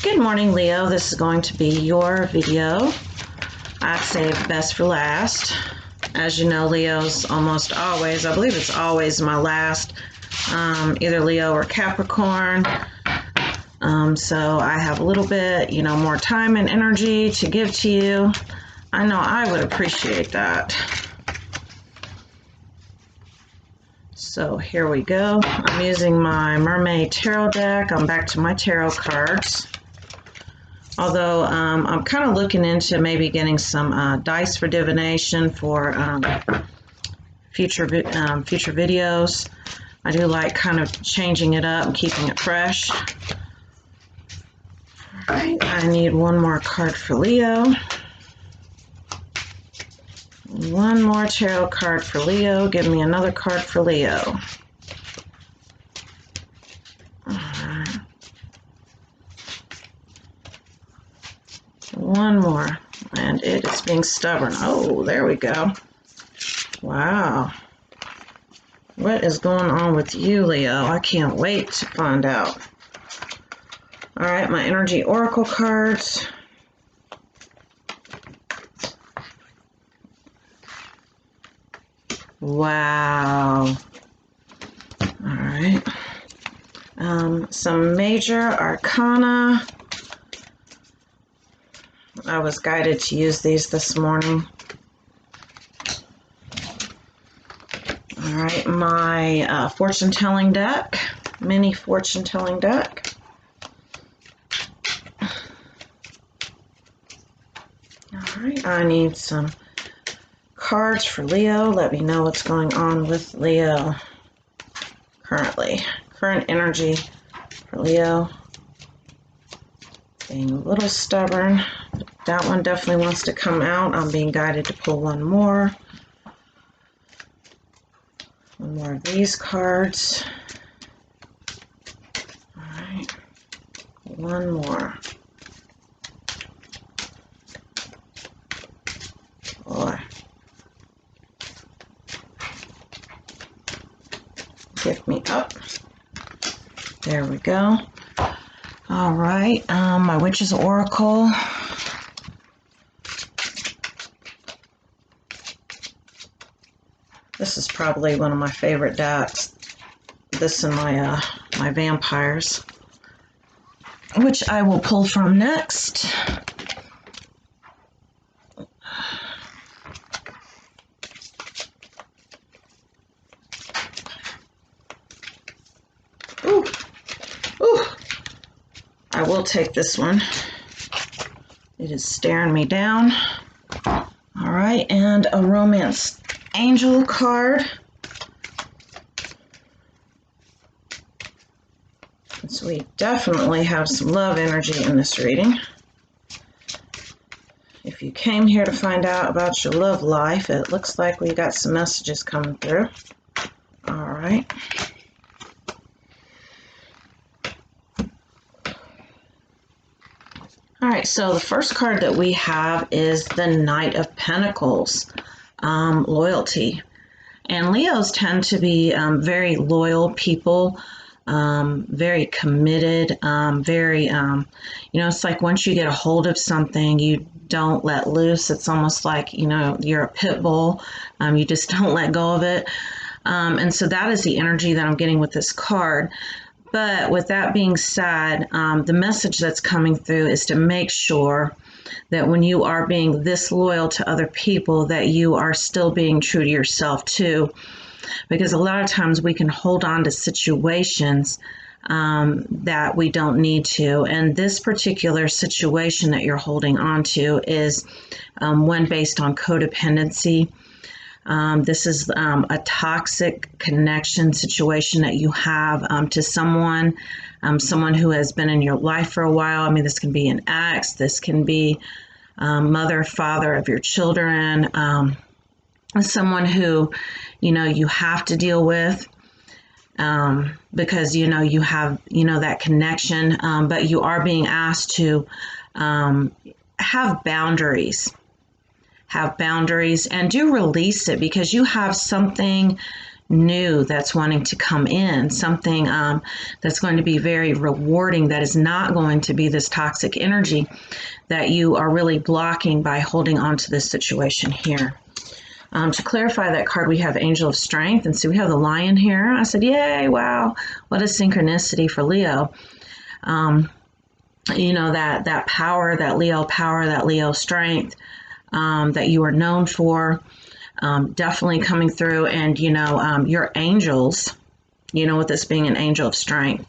Good morning, Leo. This is going to be your video. I saved best for last. As you know, Leo's almost always, I believe it's always my last, either Leo or Capricorn. So I have a little bit, more time and energy to give to you. I know I would appreciate that. So here we go. I'm using my Mermaid Tarot deck. I'm back to my tarot cards. Although I'm kind of looking into maybe getting some dice for divination for future videos. I do like kind of changing it up and keeping it fresh. All right, I need one more card for Leo. One more tarot card for Leo. Give me another card for Leo. One more, and it is being stubborn. Oh, there we go. Wow. What is going on with you, Leo? I can't wait to find out. All right, my energy oracle cards. Wow. All right. Some major arcana. I was guided to use these this morning. All right, my fortune-telling deck, mini fortune-telling deck. All right, I need some cards for Leo. Let me know what's going on with Leo currently. Current energy for Leo. Being a little stubborn. That one definitely wants to come out. I'm being guided to pull one more. One more of these cards. All right. One more. Boy. Give me up. There we go. All right. My Witch's Oracle. This is probably one of my favorite decks. This and my my vampires, which I will pull from next. Ooh, ooh! I will take this one. It is staring me down. All right, and a Romance Angel card. So we definitely have some love energy in this reading. If you came here to find out about your love life, it looks like we got some messages coming through. All right. All right, so the first card that we have is the Knight of Pentacles. Loyalty. And Leos tend to be very loyal people, very committed, very, it's like once you get a hold of something, you don't let loose. It's almost like, you're a pit bull. You just don't let go of it. And so that is the energy that I'm getting with this card. But with that being said, the message that's coming through is to make sure that when you are being this loyal to other people, that you are still being true to yourself too. Because a lot of times we can hold on to situations that we don't need to. And this particular situation that you're holding on to is one based on codependency. This is a toxic connection situation that you have to someone who has been in your life for a while. I mean, this can be an ex, this can be mother, father of your children, someone who, you have to deal with because, you have, that connection, but you are being asked to have boundaries and do release it because you have something new that's wanting to come in, something that's going to be very rewarding, that is not going to be this toxic energy that you are really blocking by holding on to this situation here. To clarify that card, we have Angel of Strength, and so we have the Lion here. I said, yay, wow, what a synchronicity for Leo. You know, that power, that Leo strength that you are known for, definitely coming through. And, you know, your angels, you know, with this being an angel of strength,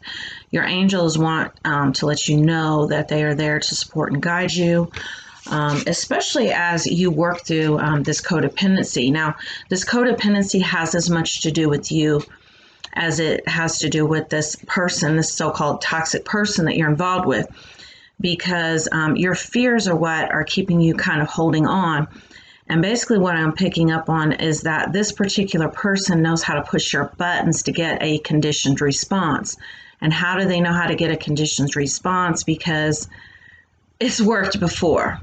your angels want to let you know that they are there to support and guide you. Especially as you work through this codependency. Now, this codependency has as much to do with you as it has to do with this person, this so-called toxic person that you're involved with, because your fears are what are keeping you kind of holding on. And basically what I'm picking up on is that this particular person knows how to push your buttons to get a conditioned response. And how do they know how to get a conditioned response? Because it's worked before.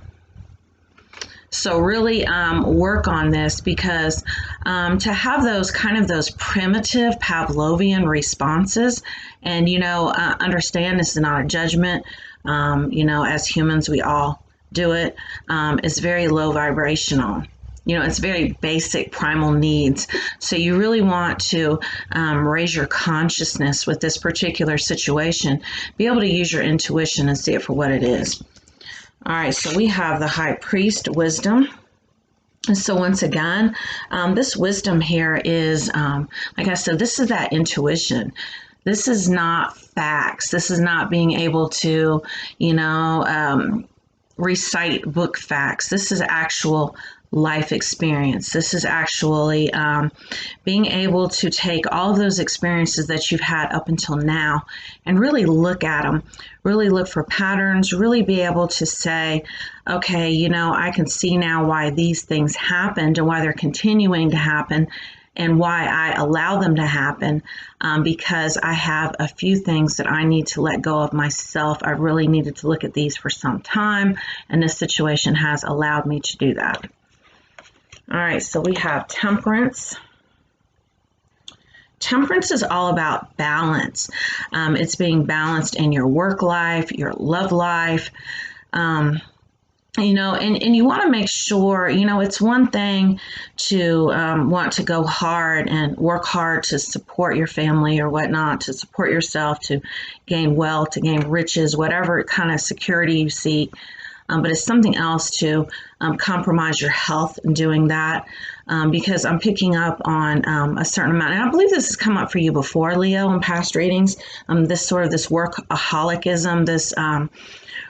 So really work on this, because to have those primitive Pavlovian responses, and, you know, understand this is not a judgment. You know, as humans, we all do it. It's very low vibrational. You know, it's very basic primal needs. So you really want to raise your consciousness with this particular situation, be able to use your intuition and see it for what it is. All right, so we have the High Priest, Wisdom. And so once again, this wisdom here is, like I said, this is that intuition. This is not facts. This is not being able to, you know, recite book facts. This is actual life experience. This is actually being able to take all of those experiences that you've had up until now and really look at them, really look for patterns, really be able to say, okay, you know, I can see now why these things happened and why they're continuing to happen, and why I allow them to happen, because I have a few things that I need to let go of myself. I really needed to look at these for some time, and this situation has allowed me to do that. All right, so we have Temperance. Temperance is all about balance. It's being balanced in your work life, your love life. You know, and you want to make sure, you know, it's one thing to want to go hard and work hard to support your family or whatnot, to support yourself, to gain wealth, to gain riches, whatever kind of security you seek. But it's something else to compromise your health in doing that, because I'm picking up on a certain amount. And I believe this has come up for you before, Leo, in past readings, this sort of this workaholicism, this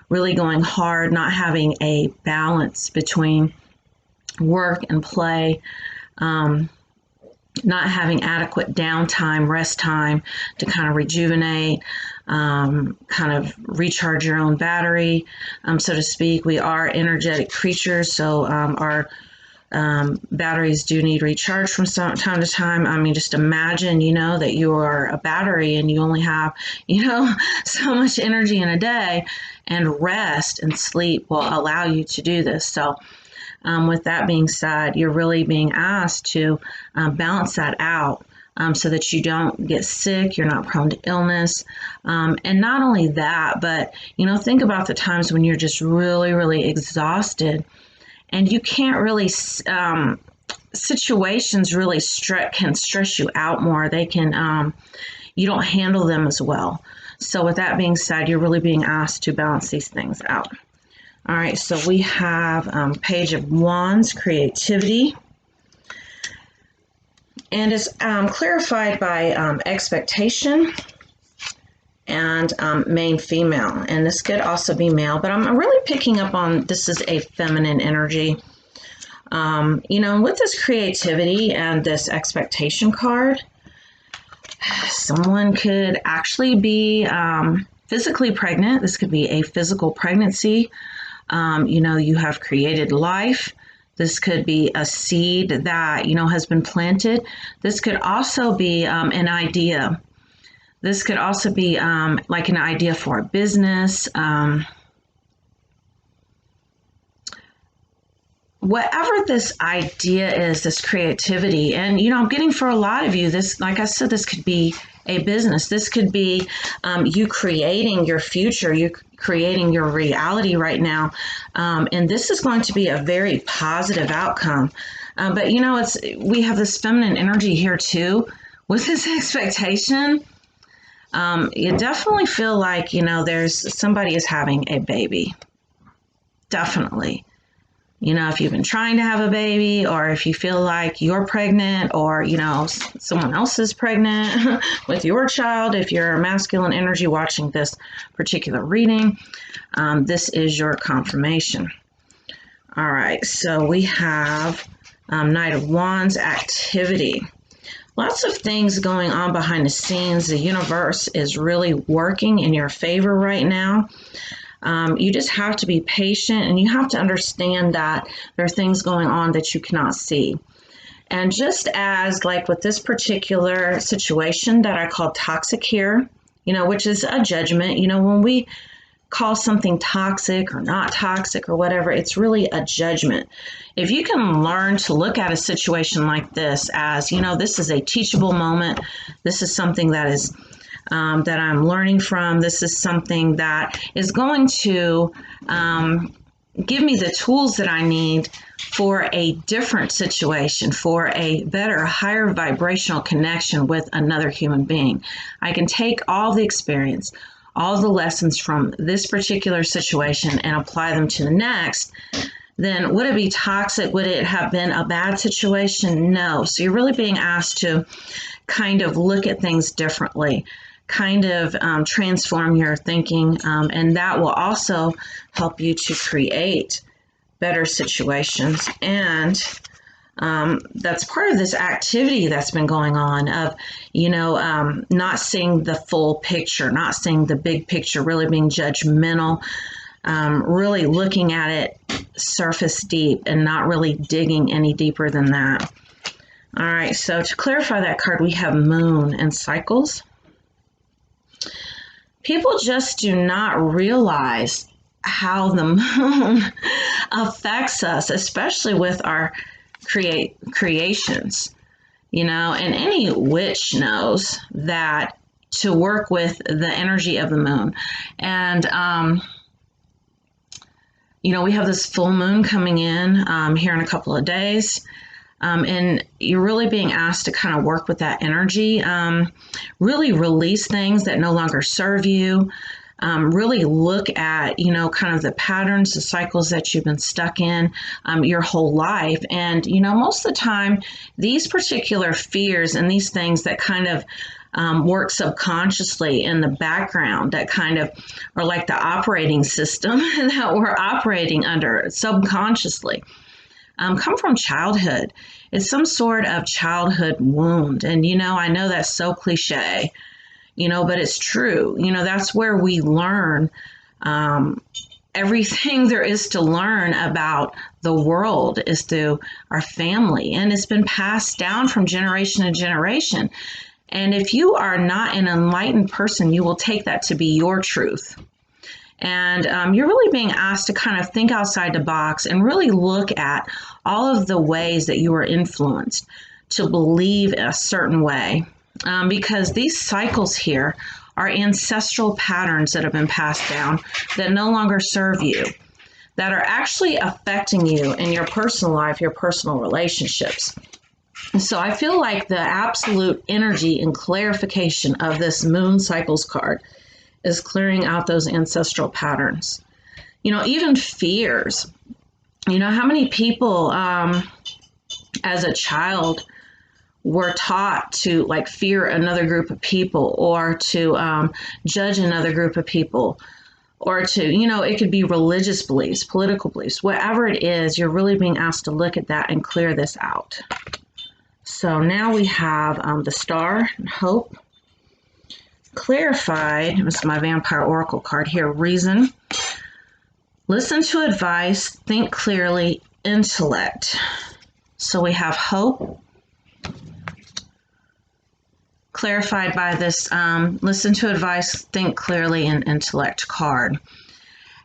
really going hard, not having a balance between work and play, not having adequate downtime, rest time to kind of rejuvenate, kind of recharge your own battery, so to speak. We are energetic creatures, so our batteries do need recharge from time to time. I mean, just imagine, you know, that you are a battery and you only have, you know, so much energy in a day, and rest and sleep will allow you to do this. So with that being said, you're really being asked to balance that out, so that you don't get sick, you're not prone to illness. And not only that, but, you know, think about the times when you're just really, really exhausted and you can't really, situations really can stress you out more. They can, you don't handle them as well. So with that being said, you're really being asked to balance these things out. All right, so we have Page of Wands, Creativity. And it's clarified by expectation and main female. And this could also be male, but I'm really picking up on this is a feminine energy. You know, with this creativity and this expectation card, someone could actually be physically pregnant. This could be a physical pregnancy. You know, you have created life. This could be a seed that, you know, has been planted. This could also be an idea. This could also be like an idea for a business. whatever this idea is, this creativity, and I'm getting for a lot of you, this, like I said, this could be a business. This could be you creating your future, you creating your reality right now, and this is going to be a very positive outcome. But we have this feminine energy here too, with this expectation. You definitely feel like there's somebody is having a baby. Definitely. If you've been trying to have a baby, or if you feel like you're pregnant, or, someone else is pregnant with your child, if you're a masculine energy watching this particular reading, this is your confirmation. All right, so we have Knight of Wands activity. Lots of things going on behind the scenes. The universe is really working in your favor right now. You just have to be patient, and you have to understand that there are things going on that you cannot see. And just as like with this particular situation that I call toxic here, which is a judgment, when we call something toxic or not toxic or whatever, it's really a judgment. If you can learn to look at a situation like this as, this is a teachable moment, this is something that is that I'm learning from. This is something that is going to give me the tools that I need for a different situation, for a better, higher vibrational connection with another human being. I can take all the experience, all the lessons from this particular situation and apply them to the next. Then would it be toxic? Would it have been a bad situation? No. So you're really being asked to kind of look at things differently, kind of transform your thinking, and that will also help you to create better situations. And that's part of this activity that's been going on of, not seeing the full picture, not seeing the big picture, really being judgmental, really looking at it surface deep and not really digging any deeper than that. All right, so to clarify that card, we have Moon and cycles. People just do not realize how the moon affects us, especially with our creations, and any witch knows that to work with the energy of the moon. And, we have this full moon coming in here in a couple of days. And you're really being asked to kind of work with that energy, really release things that no longer serve you, really look at, kind of the patterns, the cycles that you've been stuck in your whole life. And, most of the time, these particular fears and these things that kind of work subconsciously in the background, that kind of are like the operating system that we're operating under subconsciously. Come from childhood. It's some sort of childhood wound. And, I know that's so cliche, but it's true. That's where we learn everything there is to learn about the world is through our family. And it's been passed down from generation to generation. And if you are not an enlightened person, you will take that to be your truth. And you're really being asked to kind of think outside the box and really look at all of the ways that you are influenced to believe a certain way. Because these cycles here are ancestral patterns that have been passed down that no longer serve you, that are actually affecting you in your personal life, your personal relationships. So I feel like the absolute energy and clarification of this Moon Cycles card is clearing out those ancestral patterns. Even fears. How many people as a child were taught to fear another group of people, or to judge another group of people, or to, it could be religious beliefs, political beliefs, whatever it is, you're really being asked to look at that and clear this out. So now we have the Star and Hope. Clarified, this is my Vampire Oracle card here, Reason. Listen to advice, think clearly, intellect. So we have Hope. Clarified by this listen to advice, think clearly, and intellect card.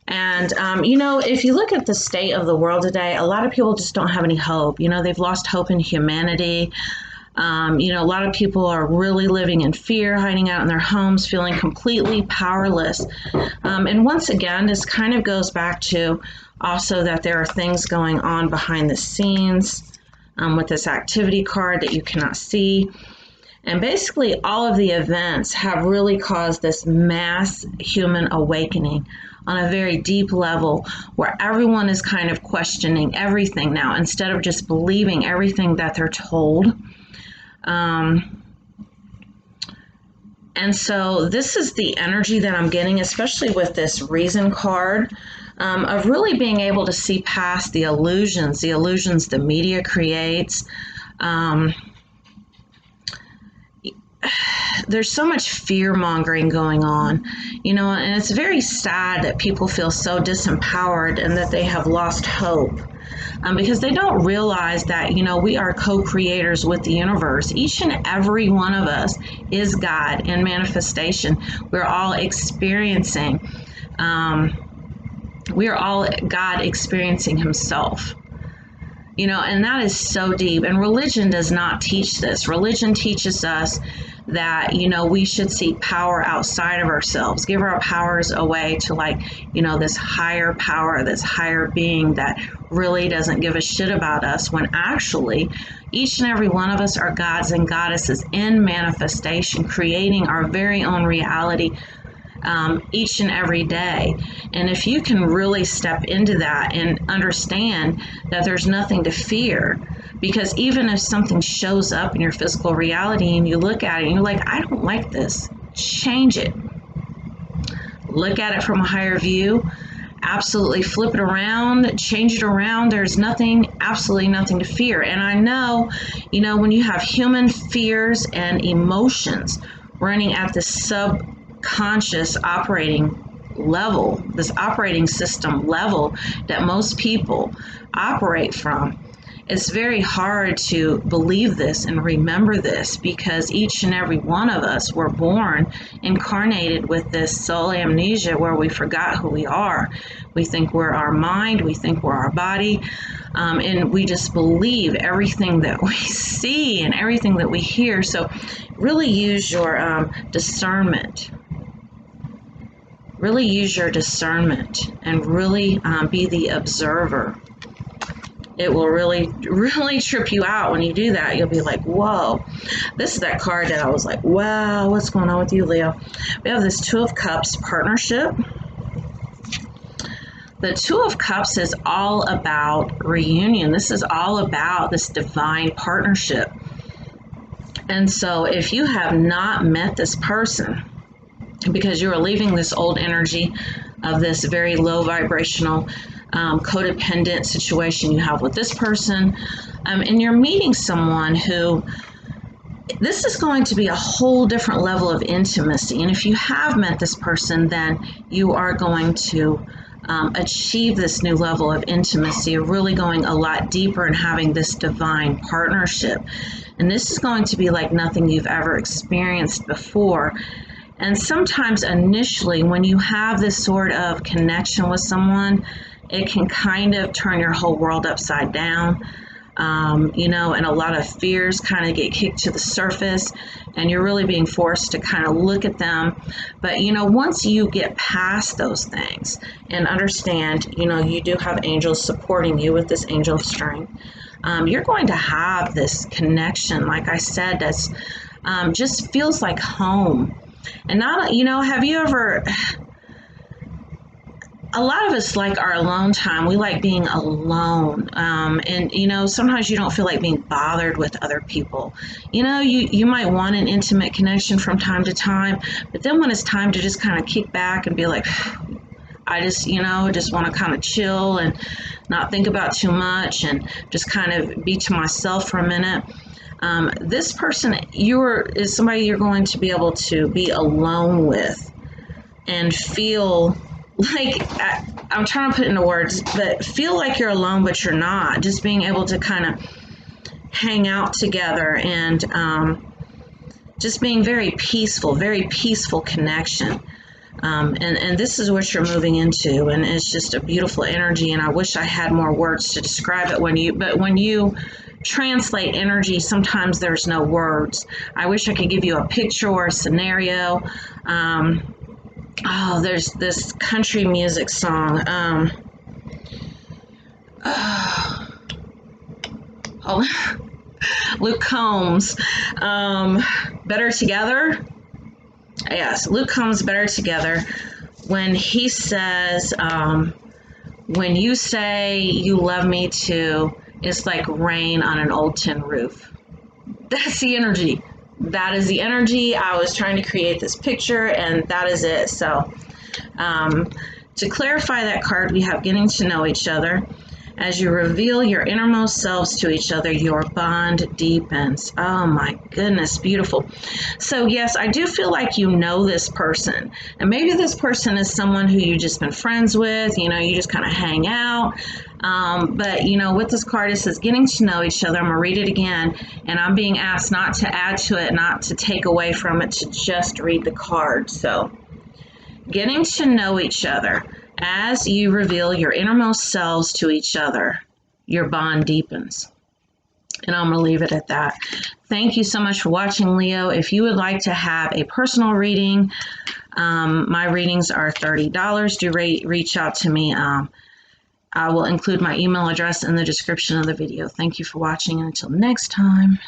And, if you look at the state of the world today, a lot of people just don't have any hope. They've lost hope in humanity. A lot of people are really living in fear, hiding out in their homes, feeling completely powerless. And once again, this kind of goes back to also that there are things going on behind the scenes with this activity card that you cannot see. And basically, all of the events have really caused this mass human awakening on a very deep level where everyone is kind of questioning everything now instead of just believing everything that they're told. And so this is the energy that I'm getting, especially with this Reason card, of really being able to see past the illusions the media creates. There's so much fear mongering going on, and it's very sad that people feel so disempowered and that they have lost hope. Because they don't realize that, we are co-creators with the universe. Each and every one of us is God in manifestation. We're all experiencing, we are all God experiencing Himself. And that is so deep. And religion does not teach this. Religion teaches us that, we should seek power outside of ourselves, give our powers away to this higher power, this higher being that really doesn't give a shit about us, when actually each and every one of us are gods and goddesses in manifestation, creating our very own reality each and every day. And if you can really step into that and understand that there's nothing to fear, because even if something shows up in your physical reality and you look at it and you're like, I don't like this, change it. Look at it from a higher view. Absolutely flip it around, change it around. There's absolutely nothing to fear. And I know, when you have human fears and emotions running at the subconscious operating level, this operating system level that most people operate from, it's very hard to believe this and remember this, because each and every one of us were born incarnated with this soul amnesia where we forgot who we are. We think we're our mind, we think we're our body, and we just believe everything that we see and everything that we hear. So really use your discernment. Really use your discernment and really be the observer. It will really, really trip you out when you do that. You'll be like, whoa. This is that card that I was like, wow, what's going on with you, Leo? We have this Two of Cups partnership. The Two of Cups is all about reunion. This is all about this divine partnership. And so if you have not met this person, because you are leaving this old energy of this very low vibrational codependent situation you have with this person, and you're meeting someone who, this is going to be a whole different level of intimacy. And if you have met this person, then you are going to achieve this new level of intimacy, of really going a lot deeper and having this divine partnership. And this is going to be like nothing you've ever experienced before. And sometimes initially, when you have this sort of connection with someone, it can kind of turn your whole world upside down, and a lot of fears kind of get kicked to the surface, and you're really being forced to kind of look at them. But, once you get past those things and understand, you do have angels supporting you with this angel of strength, you're going to have this connection, like I said, that's just feels like home. And not, have you ever, a lot of us like our alone time. We like being alone. And sometimes you don't feel like being bothered with other people. You might want an intimate connection from time to time, but then when it's time to just kind of kick back and be like, I just want to kind of chill and not think about too much and just kind of be to myself for a minute. This person is somebody you're going to be able to be alone with and feel like, I'm trying to put it into words, but feel like you're alone, but you're not. Just being able to kind of hang out together and just being very peaceful connection. And this is what you're moving into, and it's just a beautiful energy. And I wish I had more words to describe it but when you translate energy, sometimes there's no words. I wish I could give you a picture or a scenario. There's this country music song. Luke Combs, Better Together. Yes, Luke Combs, Better Together. When he says, when you say you love me too, it's like rain on an old tin roof. That's the energy. That is the energy. I was trying to create this picture, and that is it. So, to clarify that card, we have getting to know each other. As you reveal your innermost selves to each other, your bond deepens. Oh my goodness, beautiful. So yes, I do feel like you know this person. And maybe this person is someone who you've just been friends with, you just kind of hang out. But with this card, it says getting to know each other. I'm gonna read it again, and I'm being asked not to add to it, not to take away from it, to just read the card. So getting to know each other. As you reveal your innermost selves to each other, your bond deepens. And I'm going to leave it at that. Thank you so much for watching, Leo. If you would like to have a personal reading, my readings are $30. Do reach out to me. I will include my email address in the description of the video. Thank you for watching, and until next time.